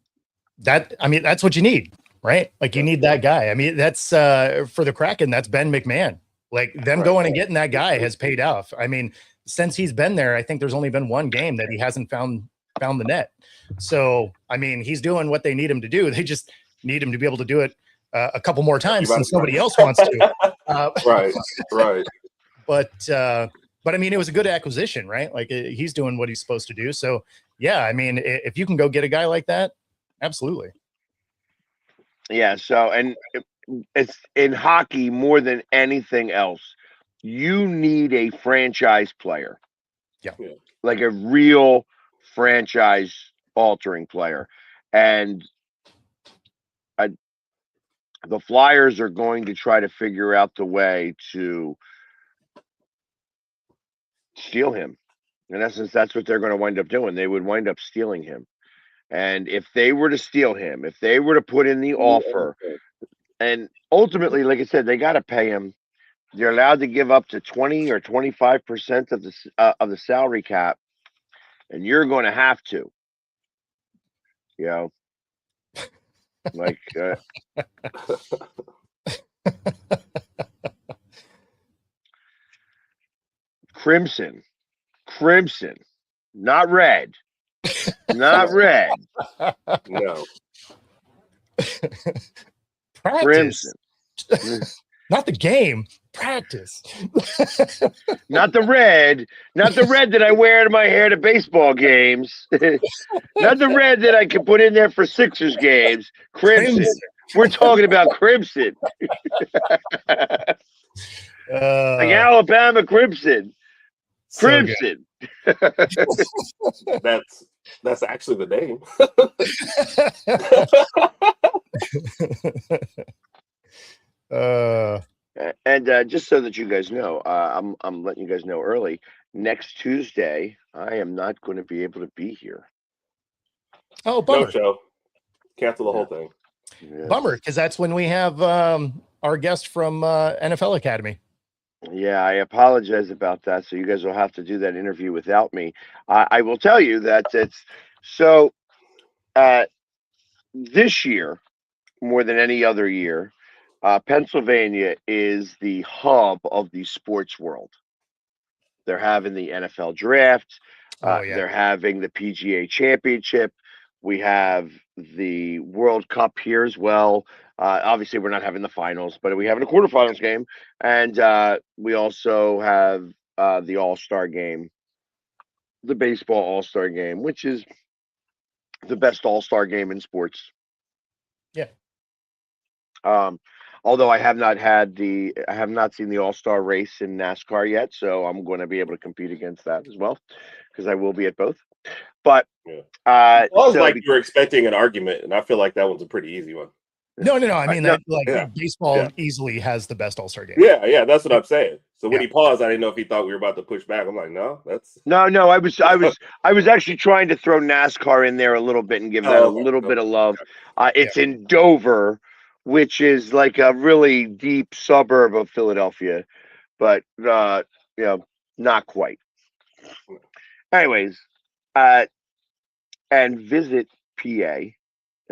Speaker 1: that's what you need, right? Like you need that guy. I mean, that's for the Kraken, that's Ben McMahon. Like them going and getting that guy has paid off. I mean, since he's been there, I think there's only been one game that he hasn't found the net. So, I mean, he's doing what they need him to do. They just need him to be able to do it a couple more times since nobody else wants to.
Speaker 3: Right.
Speaker 1: But I mean, it was a good acquisition, right? Like he's doing what he's supposed to do. So yeah, I mean, if you can go get a guy like that, absolutely.
Speaker 2: Yeah. So, and it's in hockey more than anything else. You need a franchise player.
Speaker 1: Yeah.
Speaker 2: Like a real franchise altering player. And the Flyers are going to try to figure out the way to steal him. In essence, that's what they're going to wind up doing. They would wind up stealing him. And if they were to steal him, if they were to put in the offer, and ultimately, like I said, they got to pay him. They're allowed to give up to 20 or 25% of the salary cap, and you're going to have to, you know, like Crimson, not red, not red.
Speaker 3: No.
Speaker 1: Practice.
Speaker 2: Crimson.
Speaker 1: Not the game. Practice.
Speaker 2: Not the red that I wear to my hair to baseball games. Not the red that I can put in there for Sixers games. Crimson. We're talking about Crimson. Like Alabama Crimson. Crimson.
Speaker 3: So that's actually the name.
Speaker 2: And just so that you guys know, I'm letting you guys know early. Next Tuesday, I am not going to be able to be here.
Speaker 1: Oh, bummer.
Speaker 3: No show. Cancel the whole thing.
Speaker 2: Yeah.
Speaker 1: Bummer, because that's when we have our guest from NFL Academy.
Speaker 2: Yeah, I apologize about that. So you guys will have to do that interview without me. I will tell you that it's so this year, more than any other year, Pennsylvania is the hub of the sports world. They're having the NFL draft. They're having the PGA Championship. We have the World Cup here as well. Obviously, we're not having the finals, but we have a quarterfinals game. And we also have the All-Star game, the baseball All-Star game, which is the best All-Star game in sports.
Speaker 1: Yeah.
Speaker 2: Although I have not seen the All-Star race in NASCAR yet, so I'm going to be able to compete against that as well, because I will be at both. But
Speaker 3: it was
Speaker 2: so
Speaker 3: like you were expecting an argument, and I feel like that one's a pretty easy one.
Speaker 1: No. I mean, baseball easily has the best All-Star game.
Speaker 3: Yeah, that's what I'm saying. So when he paused, I didn't know if he thought we were about to push back. I'm like, no.
Speaker 2: I was actually trying to throw NASCAR in there a little bit and give that a little bit of love. It's in Dover, which is like a really deep suburb of Philadelphia, but not quite. Anyways, and Visit PA.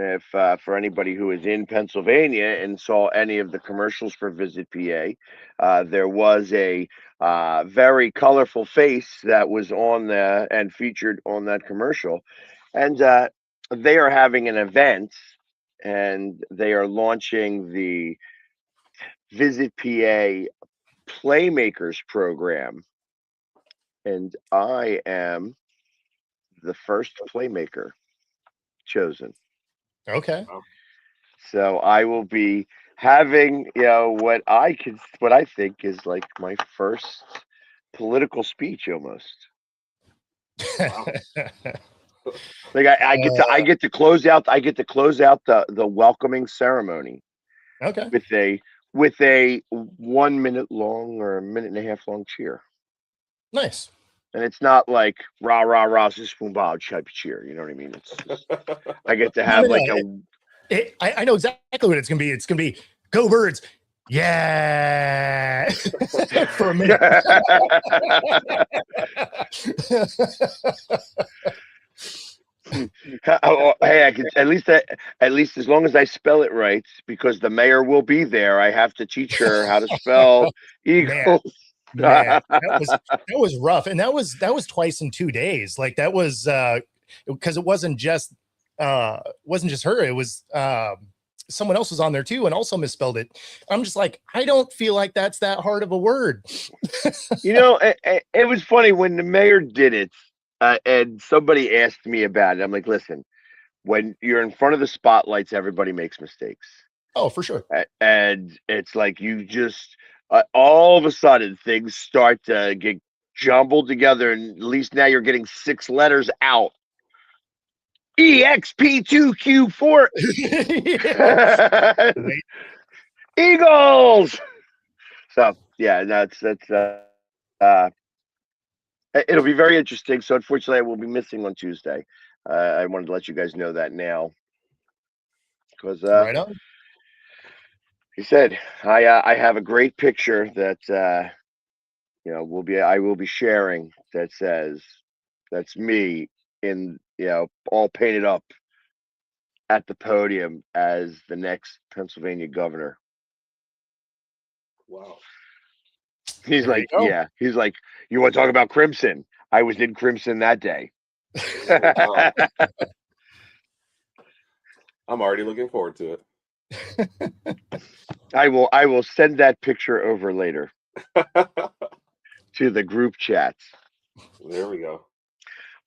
Speaker 2: If for anybody who is in Pennsylvania and saw any of the commercials for Visit PA, there was a very colorful face that was on there and featured on that commercial, and they are having an event, and they are launching the Visit PA Playmakers program, and I am the first playmaker chosen.
Speaker 1: Okay.
Speaker 2: So I will be having, what I think is like my first political speech almost.
Speaker 3: Wow.
Speaker 2: Like I get to close out the welcoming ceremony.
Speaker 1: Okay.
Speaker 2: With a 1 minute long or a minute and a half long cheer.
Speaker 1: Nice.
Speaker 2: And it's not like rah rah rah spoon bow type cheer. You know what I mean? It's just, I get to have
Speaker 1: I know exactly what it's gonna be. It's gonna be go Birds. Yeah. For a minute.
Speaker 2: Hey, I can at least as long as I spell it right, because the mayor will be there. I have to teach her how to spell
Speaker 1: Man,
Speaker 2: Eagles.
Speaker 1: man, that was rough, and that was twice in 2 days. Like that was because it wasn't just her. It was someone else was on there too and also misspelled it. I'm just like, I don't feel like that's that hard of a word.
Speaker 2: It was funny when the mayor did it, and somebody asked me about it. I'm like, listen, when you're in front of the spotlights, everybody makes mistakes.
Speaker 1: Oh, for sure.
Speaker 2: And it's like you just all of a sudden things start to get jumbled together, and at least now you're getting 6 letters out. EXP2Q4 Eagles. So yeah, that's it'll be very interesting. So unfortunately, I will be missing on Tuesday. I wanted to let you guys know that now, because
Speaker 1: Right on.
Speaker 2: he said I have a great picture that I will be sharing that says that's me in all painted up at the podium as the next Pennsylvania governor.
Speaker 3: Wow.
Speaker 2: He's
Speaker 1: There you
Speaker 2: like,
Speaker 1: go.
Speaker 2: yeah. He's like, you want to talk about crimson? I was in crimson that day.
Speaker 3: Wow. I'm already looking forward to it.
Speaker 2: I will send that picture over later to the group chats.
Speaker 3: There we go.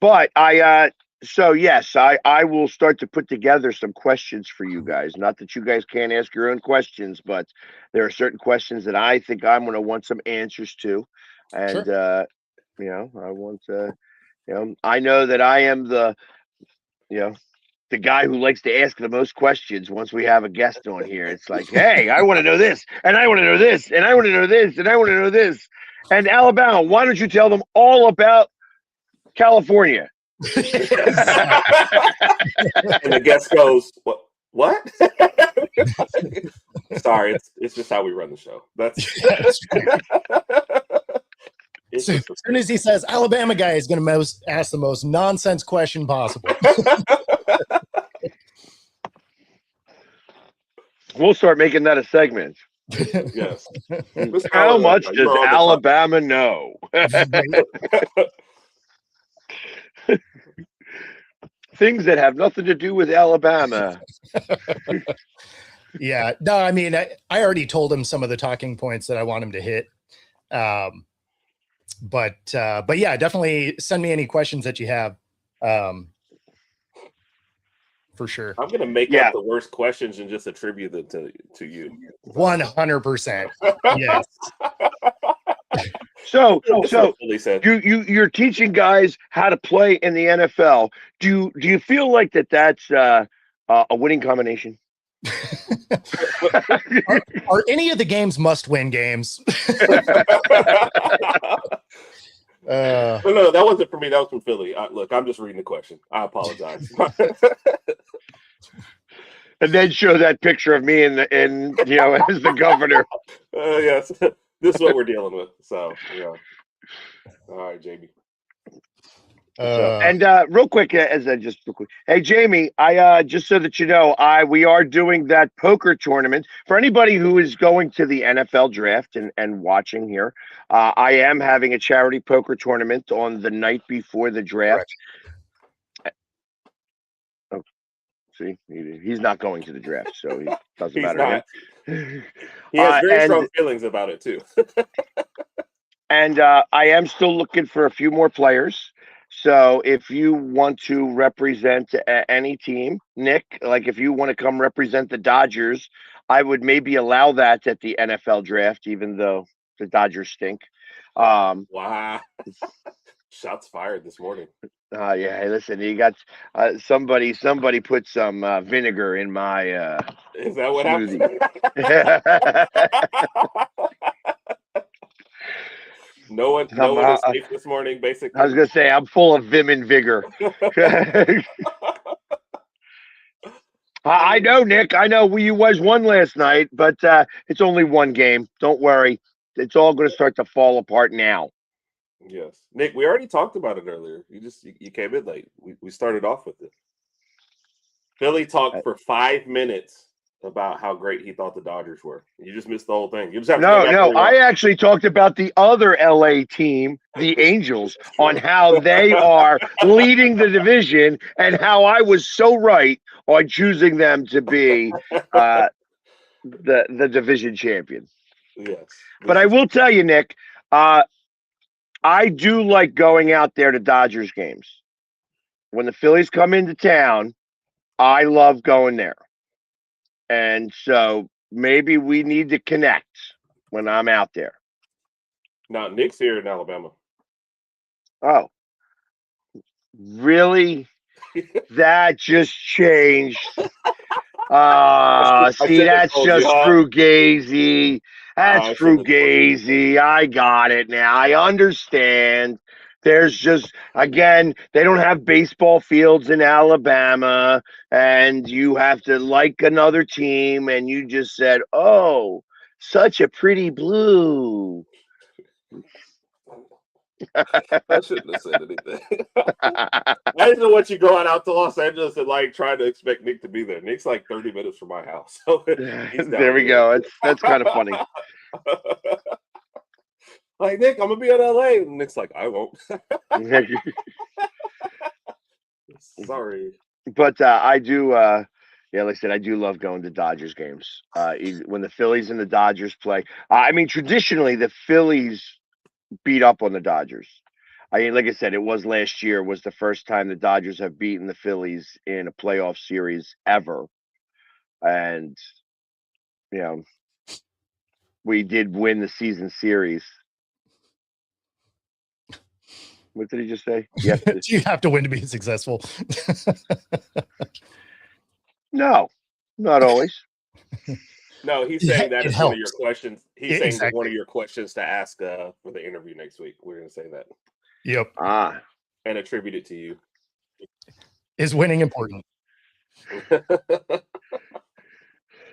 Speaker 2: But so yes, I will start to put together some questions for you guys. Not that you guys can't ask your own questions, but there are certain questions that I think I'm going to want some answers to, and
Speaker 1: Sure.
Speaker 2: I want to, I know that I am the guy who likes to ask the most questions once we have a guest on here. It's like, hey, I want to know this, and I want to know this, and I want to know this, and I want to know this. And Alabama, why don't you tell them all about California?
Speaker 3: And the guest goes, what? Sorry, it's just how we run the show. That's
Speaker 1: as soon as he says Alabama guy is going to ask the most nonsense question possible.
Speaker 2: We'll start making that a segment.
Speaker 3: Yes.
Speaker 2: How much does Alabama know? Things that have nothing to do with Alabama.
Speaker 1: Yeah. No, I mean, I already told him some of the talking points that I want him to hit. But yeah, definitely send me any questions that you have. For sure.
Speaker 3: I'm gonna make up the worst questions and just attribute them to you.
Speaker 2: 100%. Yes. So you're teaching guys how to play in the NFL. Do you feel like that's a winning combination?
Speaker 1: Are any of the games must-win games?
Speaker 3: No, that wasn't for me. That was from Philly. Look, I'm just reading the question. I apologize.
Speaker 2: And then show that picture of me as the governor.
Speaker 3: Yes, this is what we're dealing with. So yeah. All right, Jamie.
Speaker 2: Real quick, hey Jamie, I just so that you know, we are doing that poker tournament for anybody who is going to the NFL draft and watching here. I am having a charity poker tournament on the night before the draft. Oh, see, he's not going to the draft, so he doesn't matter.
Speaker 3: He has very strong feelings about it too.
Speaker 2: And I am still looking for a few more players. So if you want to represent any team, Nick, like if you want to come represent the Dodgers, I would maybe allow that at the NFL draft, even though the Dodgers stink.
Speaker 3: Wow. Shots fired this morning.
Speaker 2: Yeah, hey, listen, you got somebody put some vinegar in my
Speaker 3: is that what
Speaker 2: smoothie.
Speaker 3: Happened? No one is safe this morning, basically.
Speaker 2: I was going to say, I'm full of vim and vigor. I know, Nick. I know you was won last night, but it's only one game. Don't worry. It's all going to start to fall apart now.
Speaker 3: Yes, Nick. We already talked about it earlier. You came in late. We started off with it. Philly talked for 5 minutes about how great he thought the Dodgers were. You just missed the whole thing. You just have to go back
Speaker 2: No,
Speaker 3: and
Speaker 2: I
Speaker 3: rewatch.
Speaker 2: actually talked about the other LA team, the Angels, on how they are leading the division and how I was so right on choosing them to be the division champion.
Speaker 3: Yes,
Speaker 2: But I will tell you, Nick, I do like going out there to Dodgers games. When the Phillies come into town, I love going there. And so maybe we need to connect when I'm out there.
Speaker 3: Now Nick's here in Alabama.
Speaker 2: Oh, really? That just changed.
Speaker 3: I
Speaker 2: See,
Speaker 3: shouldn't have
Speaker 2: that's
Speaker 3: told you,
Speaker 2: just
Speaker 3: huh?
Speaker 2: Frugazi. That's
Speaker 3: I shouldn't have told you.
Speaker 2: Frugazi. I got it now. I understand. There's just, again, they don't have baseball fields in Alabama, and you have to like another team, and you just said, oh, such a pretty blue.
Speaker 3: I shouldn't have said anything. I didn't know what you going out to Los Angeles and like trying to expect Nick to be there. Nick's like 30 minutes from my house, so he's down
Speaker 2: There we
Speaker 3: here.
Speaker 2: go. That's kind of funny.
Speaker 3: Like Nick, I'm gonna be in LA. And Nick's like, I won't. Sorry.
Speaker 2: But I do, yeah, like I said, I do love going to Dodgers games. When the Phillies and the Dodgers play, I mean, traditionally the Phillies beat up on the Dodgers. I mean, like I said, it was last year was the first time the Dodgers have beaten the Phillies in a playoff series ever, and you know, we did win the season series. What did he just say? Yes.
Speaker 1: You have to win to be successful.
Speaker 2: No, not always.
Speaker 3: No, he's saying that
Speaker 1: It
Speaker 3: is one of your
Speaker 1: helps.
Speaker 3: questions. He's saying that one
Speaker 1: Exactly.
Speaker 3: of your questions to ask for the interview next week. We're gonna say that
Speaker 1: Yep.
Speaker 3: and attribute it to you.
Speaker 1: Is winning important?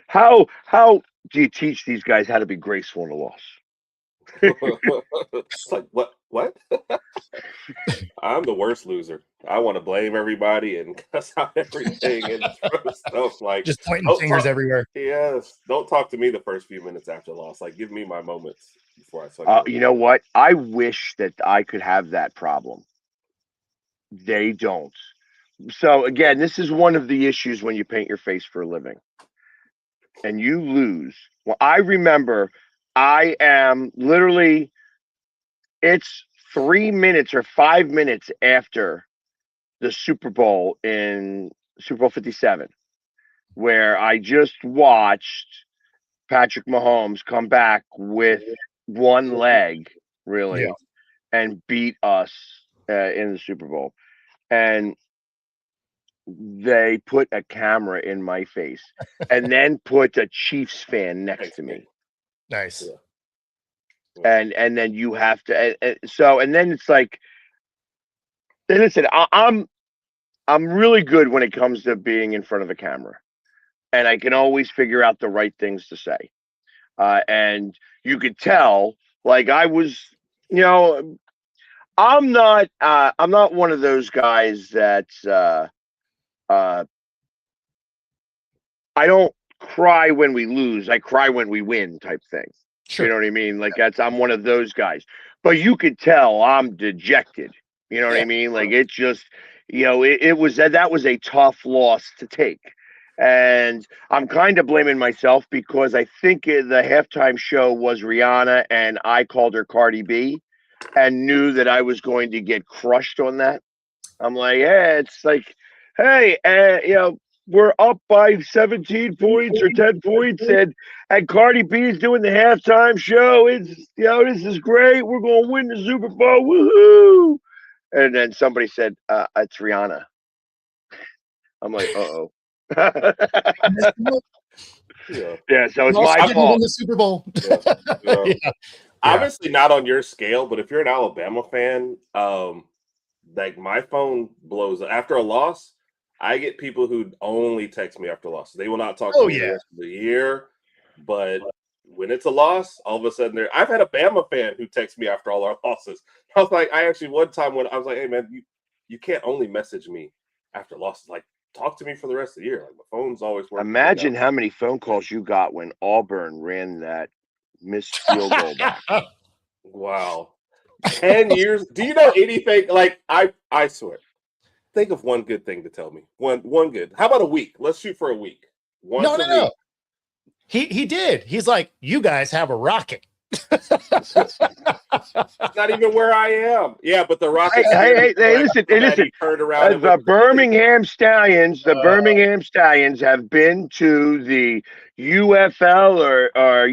Speaker 2: How do you teach these guys how to be graceful in a loss?
Speaker 3: It's like what? I'm the worst loser. I want to blame everybody and cuss out everything and throw stuff like
Speaker 1: Just pointing
Speaker 3: don't
Speaker 1: fingers
Speaker 3: talk-
Speaker 1: everywhere.
Speaker 3: Yes, don't talk to me the first few minutes after loss. Like give me my moments before I suck.
Speaker 2: You know what? I wish that I could have that problem. They don't. So again, this is one of the issues when you paint your face for a living and you lose. Well, I remember I am literally, it's 3 minutes or 5 minutes after the Super Bowl in Super Bowl 57, where I just watched Patrick Mahomes come back with one leg, really,
Speaker 1: Yeah.
Speaker 2: and beat us in the Super Bowl. And they put a camera in my face and then put a Chiefs fan next to me.
Speaker 1: Nice.
Speaker 3: Yeah.
Speaker 2: And then you have to and then it's like, listen, I'm really good when it comes to being in front of a camera, and I can always figure out the right things to say. And you could tell, like I was, you know, I'm not one of those guys that I don't cry when we lose. I cry when we win type thing.
Speaker 1: Sure.
Speaker 2: You know what I mean? Like I'm one of those guys. But you could tell I'm dejected. You know what I mean? Like it just, it was that was a tough loss to take. And I'm kind of blaming myself because I think the halftime show was Rihanna and I called her Cardi B and knew that I was going to get crushed on that. I'm like, yeah, it's like, hey, we're up by 17 points or 10 points, and Cardi B is doing the halftime show. It's, this is great. We're going to win the Super Bowl. Woohoo! And then somebody said, it's Rihanna. I'm like, uh-oh. Yeah, so it's my fault.
Speaker 1: The Super Bowl.
Speaker 3: Yeah. Obviously not on your scale, but if you're an Alabama fan, like my phone blows up. After a loss, I get people who only text me after losses. They will not talk to me the rest of the year. But when it's a loss, all of a sudden I've had a Bama fan who texts me after all our losses. I was like, one time when I was like, hey man, you can't only message me after losses. Like, talk to me for the rest of the year. Like, my phone's always working.
Speaker 2: Imagine how many phone calls you got when Auburn ran that missed field goal back.
Speaker 3: Wow. 10 years. Do you know anything? Like, I swear. Think of one good thing to tell me. One good. How about a week? Let's shoot for a week.
Speaker 1: No. He did. He's like, you guys have a rocket.
Speaker 3: It's not even where I am. Yeah, but the Rockets.
Speaker 2: Hey, listen.
Speaker 3: Turned around
Speaker 2: The Birmingham Stallions. The Birmingham Stallions have been to the UFL or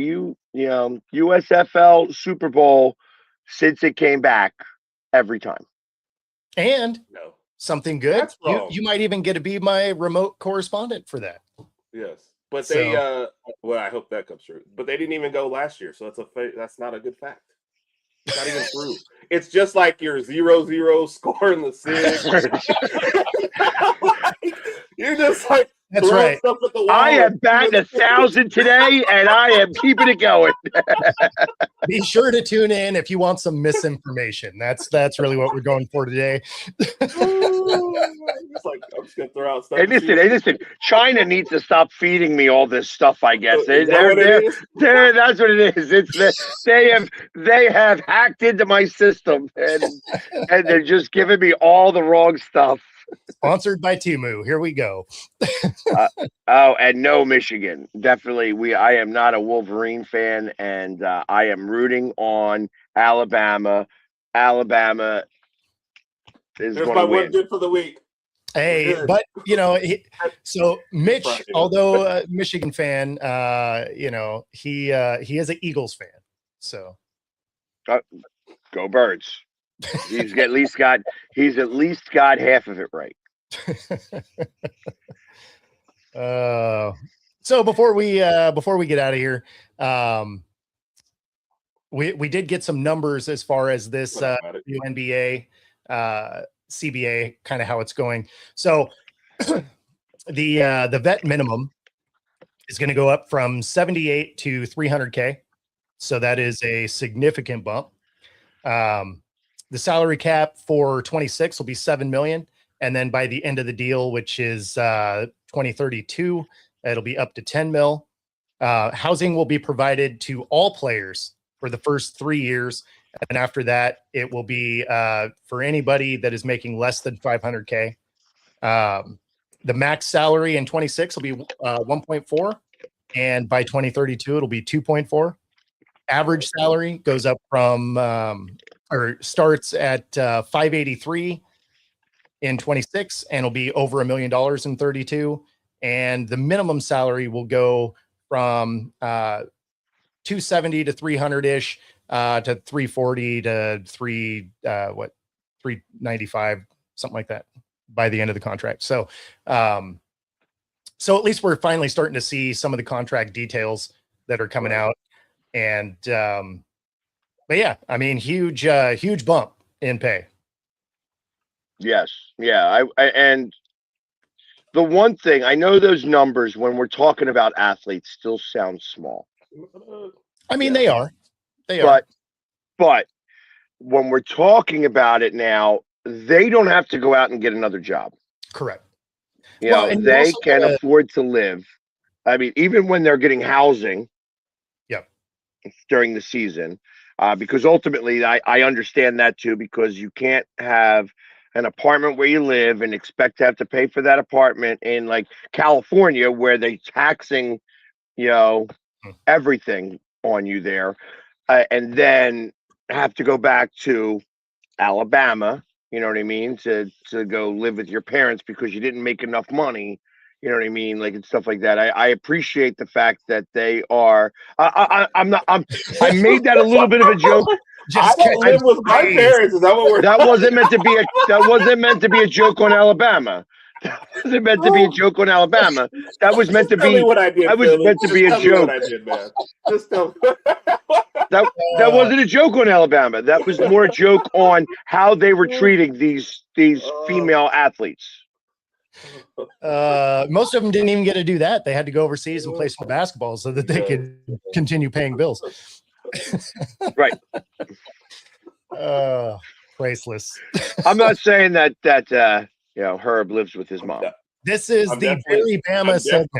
Speaker 2: USFL Super Bowl since it came back every time.
Speaker 1: And
Speaker 3: no.
Speaker 1: Something good. You might even get to be my remote correspondent for that.
Speaker 3: Yes. But they, well, I hope that comes true. But they didn't even go last year, so that's not a good fact. It's not even true. It's just like your 0-0 score in the SIG. You're just like,
Speaker 1: that's right.
Speaker 3: Stuff at the wall.
Speaker 2: I am batting 1,000 today, and I am keeping it going.
Speaker 1: Be sure to tune in if you want some misinformation. That's really what we're going for today.
Speaker 3: It's like, I'm just gonna throw out stuff.
Speaker 2: Hey, listen. China needs to stop feeding me all this stuff. I guess that's what it is. They have hacked into my system, and they're just giving me all the wrong stuff.
Speaker 1: Sponsored by Temu. Here we go.
Speaker 2: And no Michigan. Definitely. I am not a Wolverine fan, and I am rooting on Alabama. Alabama is going to win.
Speaker 3: One good for the week.
Speaker 1: Hey, but so Mitch, although a Michigan fan, he is an Eagles fan. So
Speaker 2: go Birds. He's at least got half of it right.
Speaker 1: So before we get out of here, we did get some numbers as far as this new NBA CBA, kind of how it's going. So the vet minimum is going to go up from 78 to 300K. So that is a significant bump. The salary cap for 26 will be 7 million. And then by the end of the deal, which is 2032, it'll be up to 10 mil. Housing will be provided to all players for the first 3 years. And after that, it will be for anybody that is making less than 500K. The max salary in 26 will be 1.4. And by 2032, it'll be 2.4. Average salary goes up from or starts at 583 in 26, and it'll be over $1 million in 32. And the minimum salary will go from 270 to 300-ish to 340 to 395, something like that by the end of the contract. So so at least we're finally starting to see some of the contract details that are coming out. And but yeah, I mean, huge bump in pay.
Speaker 2: Yes. Yeah. And the one thing I know, those numbers when we're talking about athletes still sound small.
Speaker 1: I mean, they are.
Speaker 2: But when we're talking about it now, they don't have to go out and get another job.
Speaker 1: Correct.
Speaker 2: And they can afford to live. I mean, even when they're getting housing. During the season, because ultimately I understand that too, because you can't have an apartment where you live and expect to have to pay for that apartment in like California, where they're taxing, everything on you there, and then have to go back to Alabama, you know what I mean, to go live with your parents because you didn't make enough money. You know what I mean? Like, and stuff like that. I appreciate the fact that they are. I made that a little bit of a joke.
Speaker 3: I don't live with my parents. Is that what we're?
Speaker 2: That wasn't meant to be a joke on Alabama. That wasn't meant to be a joke on Alabama. That was meant to be.
Speaker 3: What I did.
Speaker 2: That was meant to be a joke.
Speaker 3: What I did, man. Just tell me.
Speaker 2: That wasn't a joke on Alabama. That was more a joke on how they were treating these female athletes.
Speaker 1: Most of them didn't even get to do that. They had to go overseas and play some basketball so that they could continue paying bills.
Speaker 2: Right.
Speaker 1: Priceless.
Speaker 2: I'm not saying that Herb lives with his mom.
Speaker 1: This is
Speaker 3: I'm
Speaker 1: the Barry Bama segment.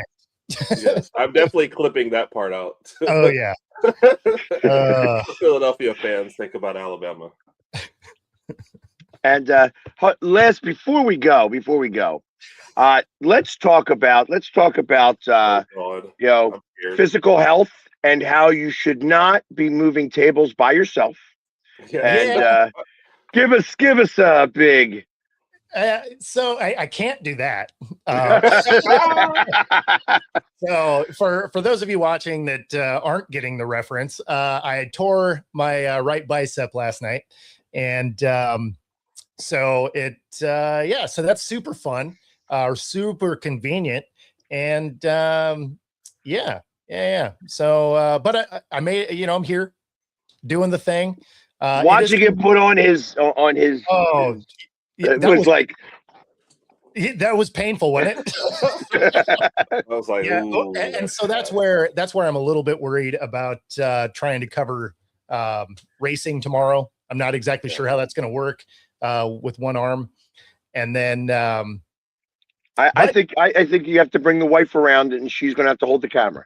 Speaker 3: Yes, I'm definitely clipping that part out.
Speaker 1: Oh yeah.
Speaker 3: Philadelphia fans think about Alabama.
Speaker 2: And last before we go, let's talk about physical health and how you should not be moving tables by yourself. And give us a big.
Speaker 1: So I can't do that. So for those of you watching that aren't getting the reference, I tore my right bicep last night, and so so that's super fun, super convenient, and yeah. So but I may, I'm here doing the thing.
Speaker 2: Watching it put on his.
Speaker 1: Oh,
Speaker 2: it was like.
Speaker 1: That was painful, wasn't it?
Speaker 3: I was like,
Speaker 1: yeah. And so that's where I'm a little bit worried about trying to cover racing tomorrow. I'm not exactly sure how that's going to work with one arm. And then
Speaker 2: I think you have to bring the wife around, and she's going to have to hold the camera.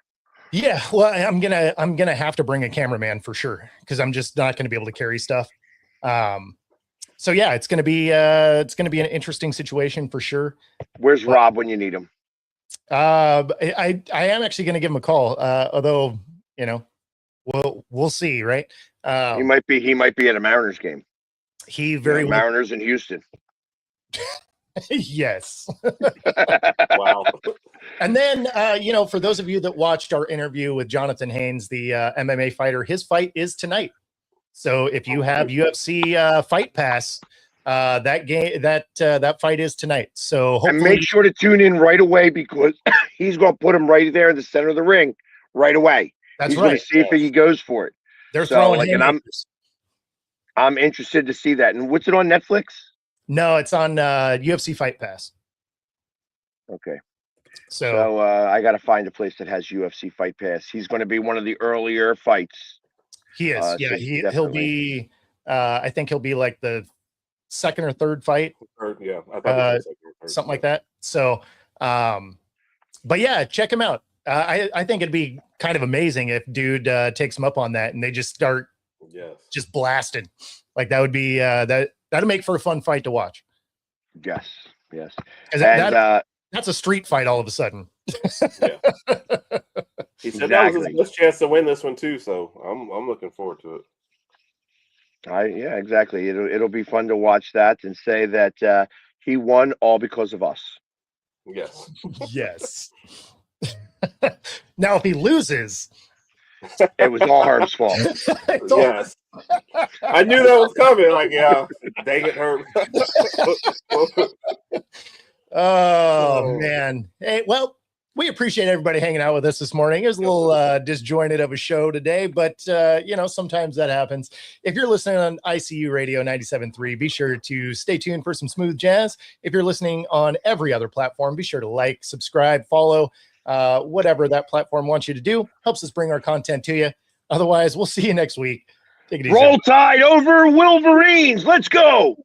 Speaker 1: Yeah, well, I'm gonna have to bring a cameraman for sure, because I'm just not going to be able to carry stuff. So yeah, it's gonna be an interesting situation for sure.
Speaker 2: Where's Rob when you need him?
Speaker 1: I am actually gonna give him a call. Although, we'll see, right?
Speaker 2: He might be at a Mariners game.
Speaker 1: He very well.
Speaker 2: Mariners in Houston.
Speaker 1: Yes.
Speaker 3: Wow.
Speaker 1: And then for those of you that watched our interview with Jonathan Haynes, the MMA fighter, his fight is tonight. So if you have UFC Fight Pass, that fight is tonight. So hopefully,
Speaker 2: and make sure to tune in right away, because he's going to put him right there in the center of the ring right away.
Speaker 1: That's
Speaker 2: he's
Speaker 1: right.
Speaker 2: Going to see if he goes for it.
Speaker 1: They're throwing him.
Speaker 2: And I'm interested to see that. And what's it on Netflix?
Speaker 1: No, it's on UFC Fight Pass.
Speaker 2: Okay.
Speaker 1: So
Speaker 2: I got to find a place that has UFC Fight Pass. He's going to be one of the earlier fights.
Speaker 1: He is. He'll be. I think he'll be like the second or third fight. Something like that. So, but yeah, check him out. I think it'd be kind of amazing if dude takes him up on that and they just start just blasted. Like that would be that'd make for a fun fight to watch.
Speaker 2: Yes.
Speaker 1: That's a street fight all of a sudden.
Speaker 3: He said that was his best chance to win this one too, so I'm looking forward to it.
Speaker 2: Yeah, exactly. It'll be fun to watch that and say that he won all because of us.
Speaker 3: Yes.
Speaker 1: Yes. Now, if he loses,
Speaker 2: it was all Herb's fault.
Speaker 3: Yes. I knew that was coming. Like, yeah, dang it, Herb.
Speaker 1: Oh man. Hey, well, we appreciate everybody hanging out with us this morning. It was a little disjointed of a show today, but sometimes that happens. If you're listening on ICU Radio 97.3, be sure to stay tuned for some smooth jazz. If you're listening on every other platform, be sure to like, subscribe, follow, whatever that platform wants you to do. Helps us bring our content to you. Otherwise, we'll see you next week. Take it easy.
Speaker 2: Roll Tide over Wolverines. Let's go.